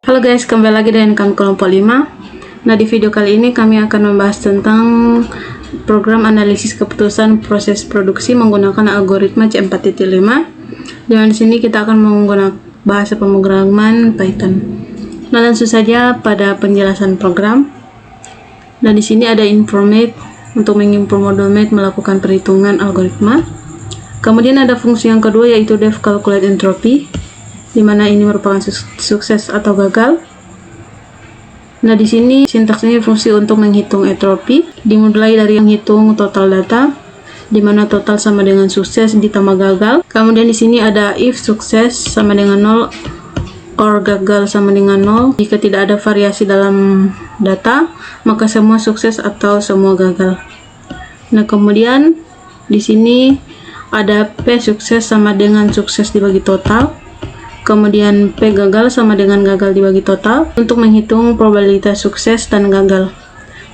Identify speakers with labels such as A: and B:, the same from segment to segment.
A: Halo guys, kembali lagi dengan kami kelompok 5. Nah, di video kali ini kami akan membahas tentang program analisis keputusan proses produksi menggunakan algoritma C4.5. Di sini kita akan menggunakan bahasa pemrograman Python. Nah, langsung saja pada penjelasan program. Nah, di sini ada informate untuk mengimport modul mate melakukan perhitungan algoritma. Kemudian ada fungsi yang kedua yaitu def calculate entropy, di mana ini merupakan sukses atau gagal. Nah, di sini sintaksnya fungsi untuk menghitung entropi, dimulai dari menghitung total data, di mana total sama dengan sukses ditambah gagal. Kemudian di sini ada if sukses sama dengan 0 or gagal sama dengan 0. Jika tidak ada variasi dalam data, maka semua sukses atau semua gagal. Nah, kemudian di sini ada P sukses sama dengan sukses dibagi total. Kemudian P gagal sama dengan gagal dibagi total untuk menghitung probabilitas sukses dan gagal.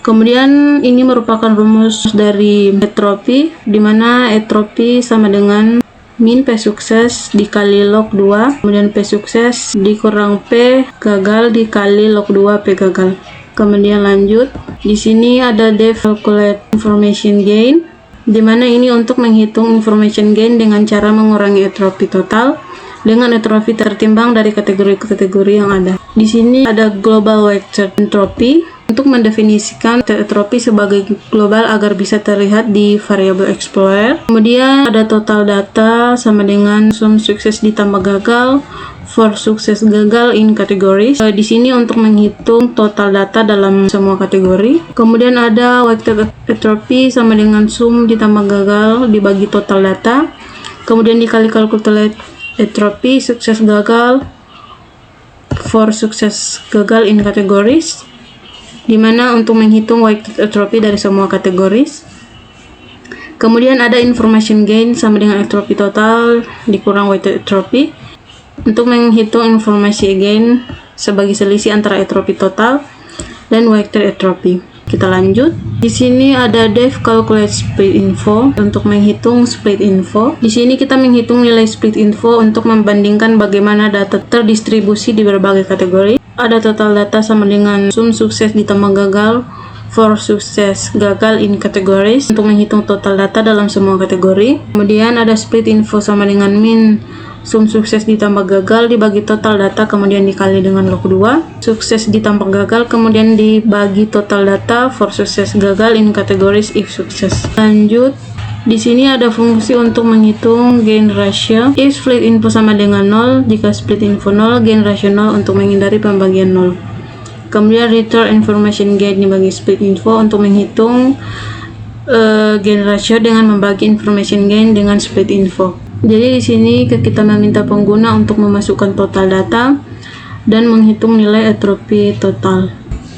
A: Kemudian ini merupakan rumus dari entropi, di mana entropi sama dengan min P sukses dikali log 2, kemudian P sukses dikurang P gagal dikali log 2 P gagal. Kemudian lanjut, di sini ada def calculate information gain, di mana ini untuk menghitung information gain dengan cara mengurangi entropi total dengan entropi tertimbang dari kategori-kategori yang ada. Di sini ada global weighted entropy untuk mendefinisikan entropi sebagai global agar bisa terlihat di variable explorer. Kemudian ada total data sama dengan sum sukses ditambah gagal for sukses gagal in categories. Di sini untuk menghitung total data dalam semua kategori. Kemudian ada weighted entropy sama dengan sum ditambah gagal dibagi total data. Kemudian dikali calculate entropy sukses gagal for sukses gagal in categories, dimana untuk menghitung weighted entropy dari semua kategoris. Kemudian ada information gain sama dengan entropy total dikurang weighted entropy untuk menghitung information gain sebagai selisih antara entropy total dan weighted entropy. Kita lanjut. Di sini ada def calculate split info untuk menghitung split info. Di sini kita menghitung nilai split info untuk membandingkan bagaimana data terdistribusi di berbagai kategori. Ada total data sama dengan sum sukses ditambah gagal for sukses gagal in categories untuk menghitung total data dalam semua kategori. Kemudian ada split info sama dengan min sum sukses ditambah gagal dibagi total data kemudian dikali dengan log 2. Sukses ditambah gagal kemudian dibagi total data for sukses gagal in categories if sukses. Lanjut, di sini ada fungsi untuk menghitung gain ratio. If split info sama dengan 0, jika split info 0, gain ratio 0 untuk menghindari pembagian 0. Kemudian return information gain dibagi split info untuk menghitung gain ratio dengan membagi information gain dengan split info. Jadi di sini kita meminta pengguna untuk memasukkan total data dan menghitung nilai entropi total.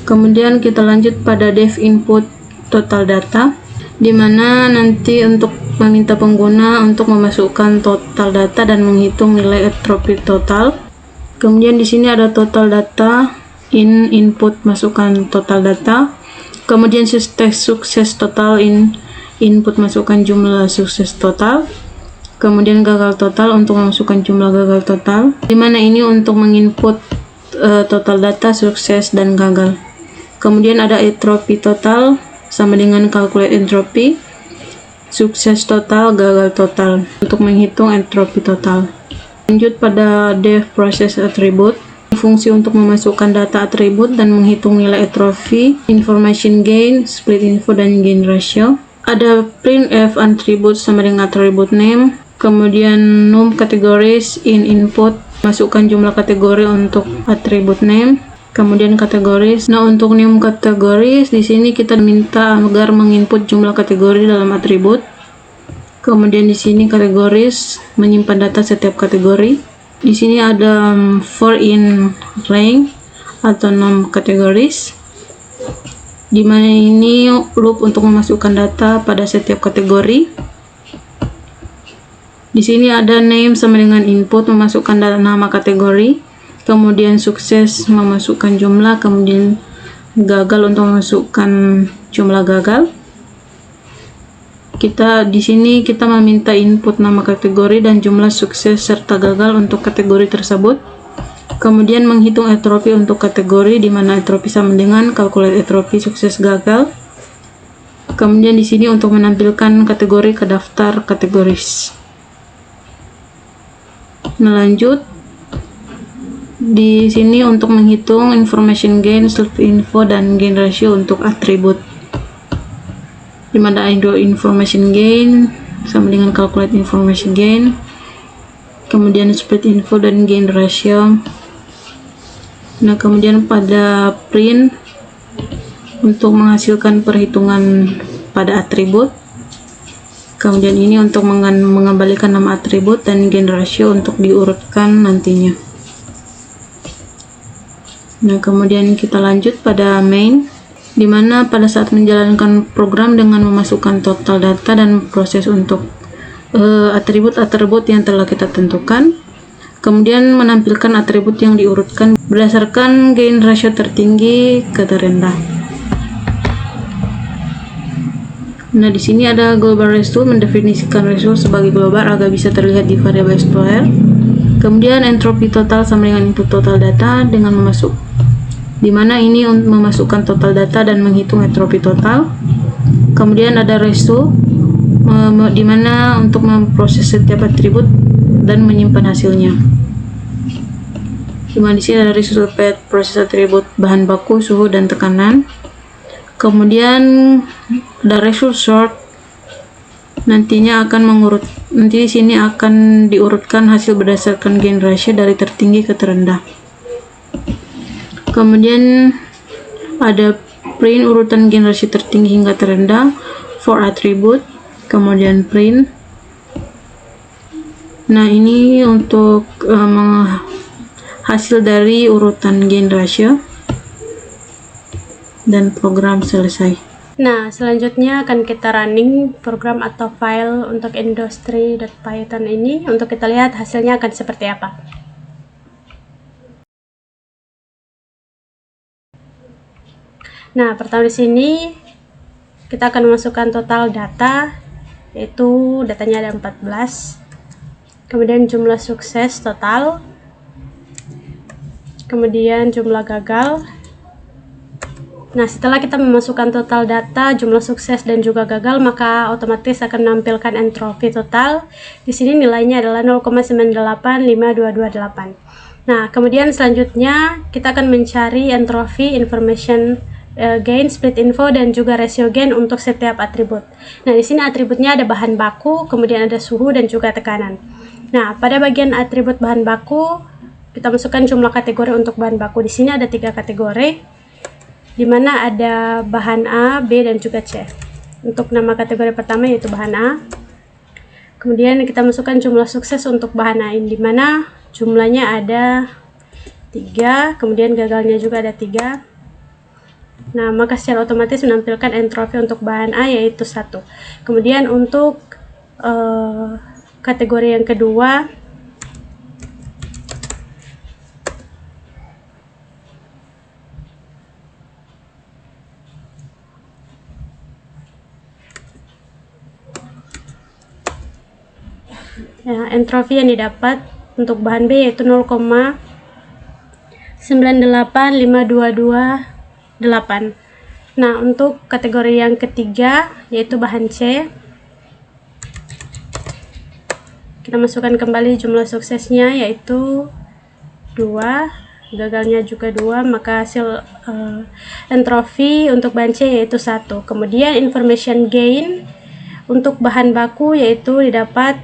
A: Kemudian kita lanjut pada def input total data, di mana nanti untuk meminta pengguna untuk memasukkan total data dan menghitung nilai entropi total. Kemudian di sini ada total data in input masukkan total data. Kemudian sukses total in input masukkan jumlah sukses total. Kemudian gagal total untuk memasukkan jumlah gagal total, di mana ini untuk menginput total data sukses dan gagal. Kemudian ada entropi total sama dengan calculate entropy, sukses total, gagal total untuk menghitung entropi total. Lanjut pada def process attribute, fungsi untuk memasukkan data atribut dan menghitung nilai entropi, information gain, split info dan gain ratio. Ada printf attribute sama dengan attribute name. Kemudian num categories in input, masukkan jumlah kategori untuk attribute name. Kemudian kategoris. Nah, untuk num kategoris di sini kita minta agar menginput jumlah kategori dalam atribut. Kemudian di sini kategoris menyimpan data setiap kategori. Di sini ada for in rank atau num categories, di mana ini loop untuk memasukkan data pada setiap kategori. Di sini ada name sama dengan input memasukkan nama kategori, kemudian sukses memasukkan jumlah, kemudian gagal untuk memasukkan jumlah gagal. Di sini kita meminta input nama kategori dan jumlah sukses serta gagal untuk kategori tersebut. Kemudian menghitung entropi untuk kategori, di mana entropi sama dengan kalkulasi entropi sukses gagal. Kemudian di sini untuk menampilkan kategori ke daftar kategoris. Nah, lanjut. Di sini untuk menghitung information gain, self info, dan gain ratio untuk atribut. Di mana information gain sama dengan calculate information gain. Kemudian split info dan gain ratio. Nah, kemudian pada print untuk menghasilkan perhitungan pada atribut. Kemudian ini untuk mengembalikan nama atribut dan gain ratio untuk diurutkan nantinya. Nah, kemudian kita lanjut pada main, di mana pada saat menjalankan program dengan memasukkan total data dan proses untuk atribut-atribut yang telah kita tentukan, kemudian menampilkan atribut yang diurutkan berdasarkan gain ratio tertinggi ke terendah. Nah, di sini ada global ratio, mendefinisikan ratio sebagai global agar bisa terlihat di variabel explorer. Kemudian entropi total sama dengan input total data dengan memasuk, di mana ini untuk memasukkan total data dan menghitung entropi total. Kemudian ada ratio, di mana untuk memproses setiap atribut dan menyimpan hasilnya. Di mana di sini ada ratio terkait proses atribut bahan baku, suhu, dan tekanan. Kemudian ada ratio sort, nantinya akan nanti di sini akan diurutkan hasil berdasarkan gain ratio dari tertinggi ke terendah. Kemudian ada print urutan gain ratio tertinggi hingga terendah for atribut. Kemudian print. Nah, ini untuk hasil dari urutan gain ratio, dan program selesai.
B: Nah, selanjutnya akan kita running program atau file untuk industry.python ini untuk kita lihat hasilnya akan seperti apa. Nah, pertama di sini kita akan memasukkan total data, yaitu datanya ada 14. Kemudian jumlah sukses total. Kemudian jumlah gagal. Nah, setelah kita memasukkan total data, jumlah sukses dan juga gagal, maka otomatis akan menampilkan entropi total. Di sini nilainya adalah 0,985228. Nah, kemudian selanjutnya kita akan mencari entropi information gain, split info, dan juga ratio gain untuk setiap atribut. Nah, di sini atributnya ada bahan baku, kemudian ada suhu dan juga tekanan. Nah, pada bagian atribut bahan baku, kita masukkan jumlah kategori untuk bahan baku. Di sini ada 3 kategori, di mana ada bahan A, B, dan juga C. Untuk nama kategori pertama yaitu bahan A. Kemudian kita masukkan jumlah sukses untuk bahan A ini, di mana jumlahnya ada 3, kemudian gagalnya juga ada 3. Nah, maka secara otomatis menampilkan entropi untuk bahan A yaitu 1. Kemudian untuk kategori yang kedua, ya, entropi yang didapat untuk bahan B yaitu 0,985228. Nah, untuk kategori yang ketiga yaitu bahan C, kita masukkan kembali jumlah suksesnya yaitu 2, gagalnya juga 2, maka hasil entropi untuk bahan C yaitu 1. Kemudian information gain untuk bahan baku yaitu didapat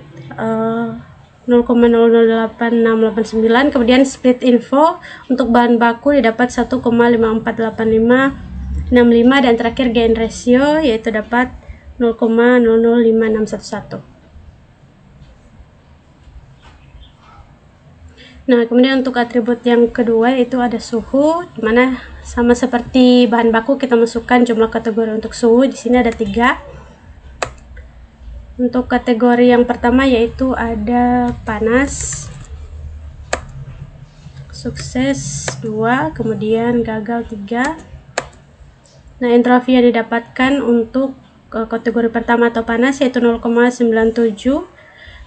B: 0,008689. Kemudian split info untuk bahan baku didapat 1,548565, dan terakhir gain ratio yaitu dapat 0,005611. Nah, kemudian untuk atribut yang kedua yaitu ada suhu, dimana sama seperti bahan baku kita masukkan jumlah kategori untuk suhu. Di sini ada 3. Untuk kategori yang pertama yaitu ada panas, sukses 2, kemudian gagal 3. Nah, entropi yang didapatkan untuk kategori pertama atau panas yaitu 0,97.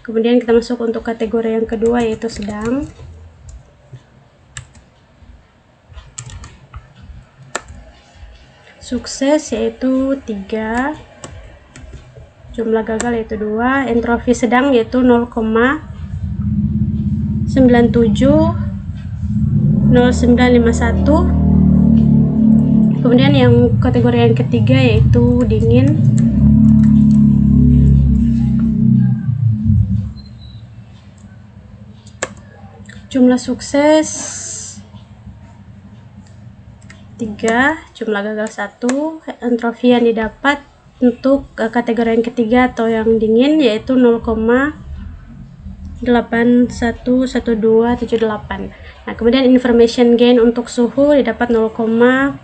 B: Kemudian kita masuk untuk kategori yang kedua yaitu sedang. sukses yaitu 3, jumlah gagal yaitu 2, entropi sedang yaitu 0,970951. Kemudian yang kategori yang ketiga yaitu dingin, jumlah sukses 3, jumlah gagal 1, entropi yang didapat untuk kategori yang ketiga atau yang dingin yaitu 0,811278. Nah, kemudian information gain untuk suhu didapat 0,05,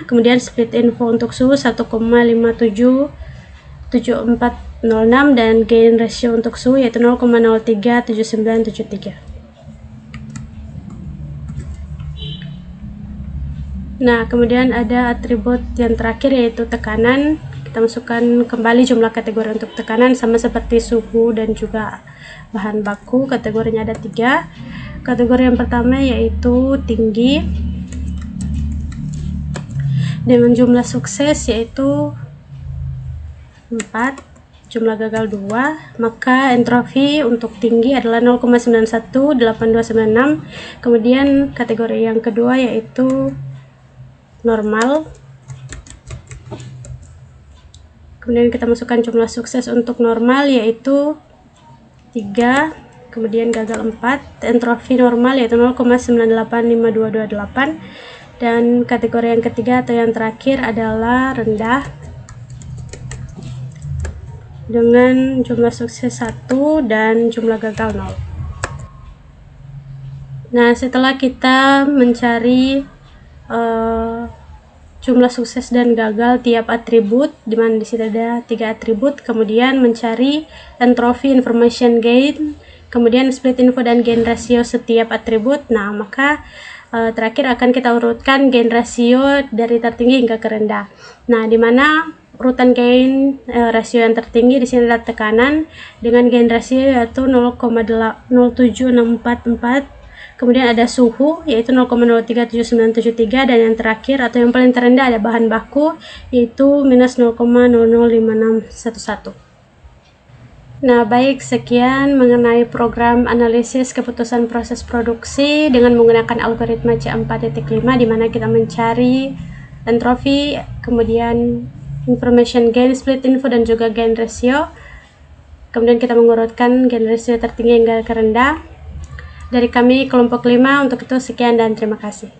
B: kemudian split info untuk suhu 1,577406 dan gain ratio untuk suhu yaitu 0,037973. Nah, kemudian ada atribut yang terakhir yaitu tekanan. Kita masukkan kembali jumlah kategori untuk tekanan sama seperti suhu dan juga bahan baku. Kategorinya ada 3. Kategori yang pertama yaitu tinggi dengan jumlah sukses yaitu 4, jumlah gagal 2, maka entropi untuk tinggi adalah 0,918296. Kemudian kategori yang kedua yaitu normal. Kemudian kita masukkan jumlah sukses untuk normal yaitu 3, kemudian gagal 4, entropi normal yaitu 0,985228, dan kategori yang ketiga atau yang terakhir adalah rendah dengan jumlah sukses 1 dan jumlah gagal 0. Nah, setelah kita mencari jumlah sukses dan gagal tiap atribut, di mana di sini ada 3 atribut, kemudian mencari entropi information gain, kemudian split info dan gain ratio setiap atribut. Nah, maka terakhir akan kita urutkan gain ratio dari tertinggi hingga ke rendah. Nah, di mana urutan gain rasio yang tertinggi di sini adalah tekanan dengan gain rasio yaitu 0,07644. Kemudian ada suhu yaitu 0,037973, dan yang terakhir atau yang paling terendah ada bahan baku yaitu minus 0,005611. Nah, baik, sekian mengenai program analisis keputusan proses produksi dengan menggunakan algoritma C4.5 di mana kita mencari entropi, kemudian information gain, split info dan juga gain ratio. Kemudian kita mengurutkan gain ratio tertinggi hingga ke rendah. Dari kami kelompok 5, untuk itu sekian dan terima kasih.